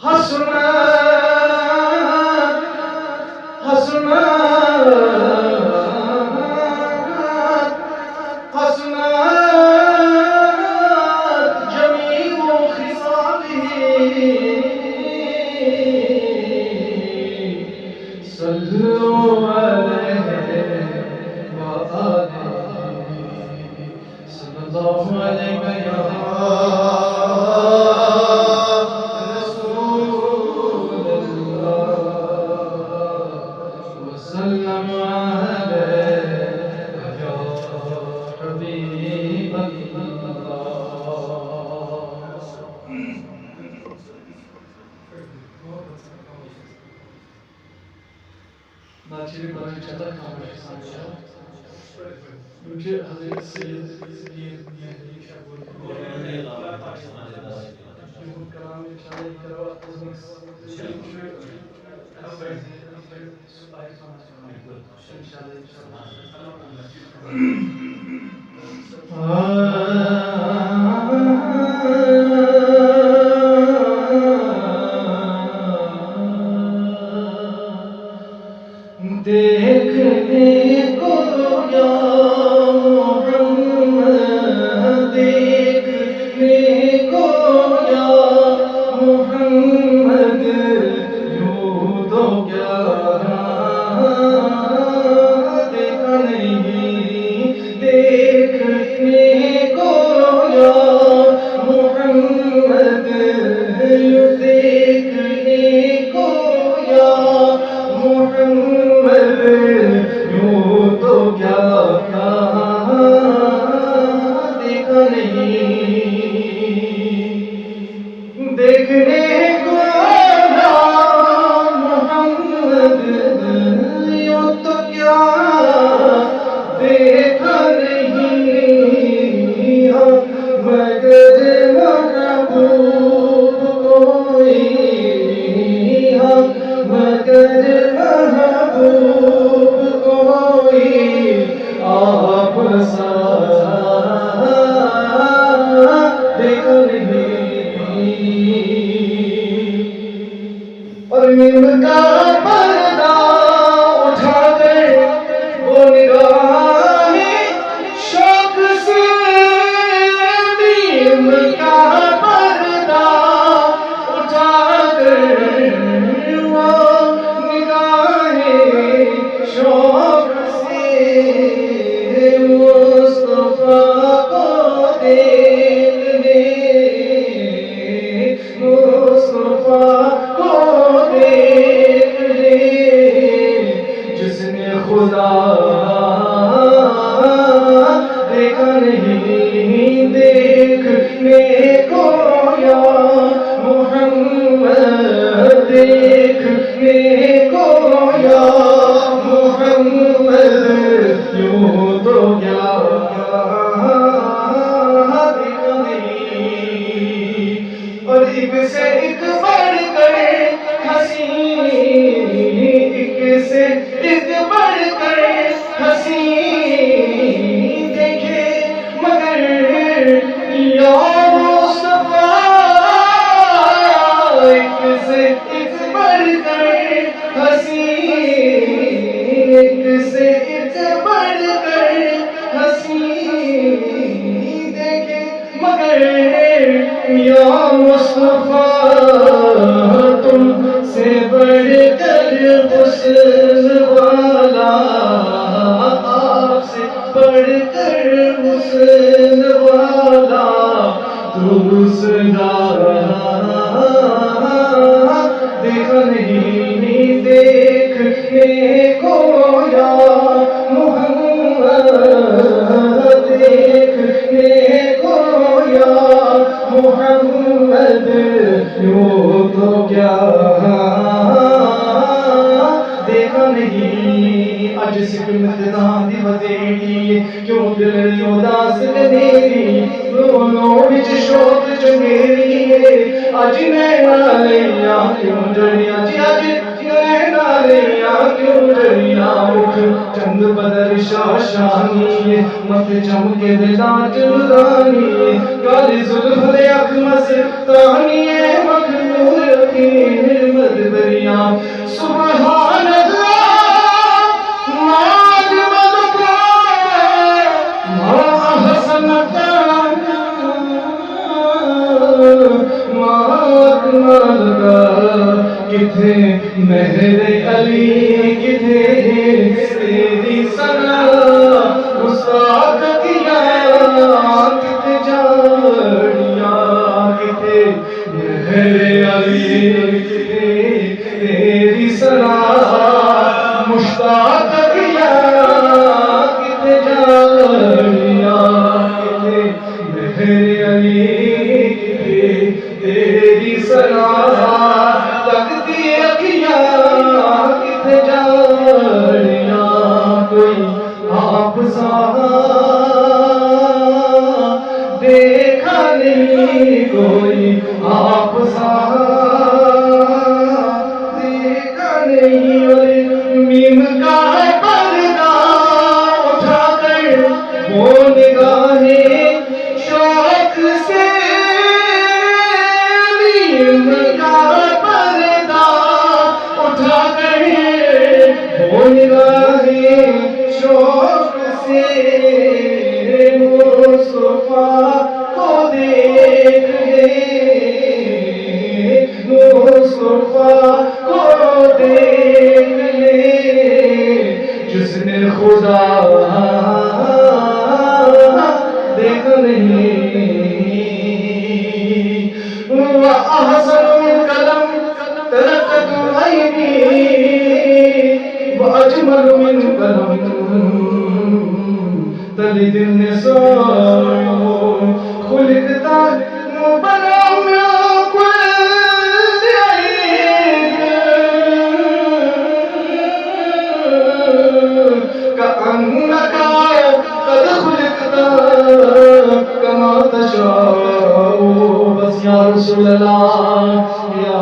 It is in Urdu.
حسنات حسنات حسنات جميع خصاله صلوا عليه وآله صلى الله عليك يا رسول الله وسلم عليك يا حبيب ناچیری بانی چاہتا کامل حسان شاہ کیونکہ حضرت سید مہدی شاہ کلام انشاءاللہ کروات بزنس دیکھنے کو یا محمد دیکھنے کو یا محمد یوں تو کیا دیکھا نہیں دیکھنے کو یا محمد یوں دیکھنے کو یا محمد یوں تو کیا دیکھا نہیں دیکھنے کو یا محمد یوں تو کیا دیکھا نہیں مگر محبوب کوئی مگر محبوب کوئی آپ سا دیکھا نہیں اور نیم کا پردہ اٹھا کر وہ نگاہیں شوق سے نیم کا پردہ اٹھا کر وہ نگاہیں شوق سے مصطفیٰ کو دیکھنے مصطفیٰ کو دیکھنے جس نے خدا دیکھا نہیں دیکھنے کو یا محمد دیکھنے کو یا محمد یوں تو کیا دیکھا نہیں اور ایک سے ایک بڑھ کر حسین ایک سے ایک بڑھ کر حسین دیکھے مگر یا مصطفیٰ ایک سے ایک بڑھ کر حسین ایک سے ایک بڑھ کر حسین دیکھے مگر یا مصطفیٰ تم سے بڑھ کر حسن والا آپ سے بڑھ کر حسن والا دوسرا دیکھا نہیں دیکھنے کو یا محمد دیکھنے کو یا محمد یوں تو کیا دیکھا نہیں اج سکمت دی وزیری کیوں دل اداس گنیری لولو وچ شوق چنگیری اج نینا لیا کیوں جڑیا جی اج نینا لیا کیوں جڑیا مکھ چند بدر شاشانی مت چمکے دلات رانی کالی زلف دے اکھ مستانی مخمور رکھی دیا سبحان اللہ کتھے مہر علی کتھے تیری ثنا استاد کیا کتھے جاڑیاں کتھے مہر علی کتھے تیری ثنا مشتاق کیا کتھے جاڑیاں کتھے مہر علی کتھے تیری ثنا تکتی اکھیاں کتھے جاڑیاں کوئی آپ سا دیکھا نہیں کوئی آپ سا دیکھا نہیں اور میم کا پردہ اٹھا کر وہ نگاہیں شوق سے میم کا پردہ اٹھا کر وہ نگاہیں شوق سے مصطفیٰ کو دیکھ لے مصطفیٰ کو دیکھ لے جس نے خدا دیکھا نہیں وَأَحْسَنُ الْكَلَامِ تَرَكَتْ عَيْنِي وَأَجْمَلُ مِنْ كَلَامٍ تَلِدُ النِّسَاءُ خُلِقْتَ مُبَرَّأً مِنْ كُلِّ عَيْبٍ كَأَنَّكَ قَدْ خُلِقْتَ كَمَا تَشَاءُ بس یا رسول اللہ یا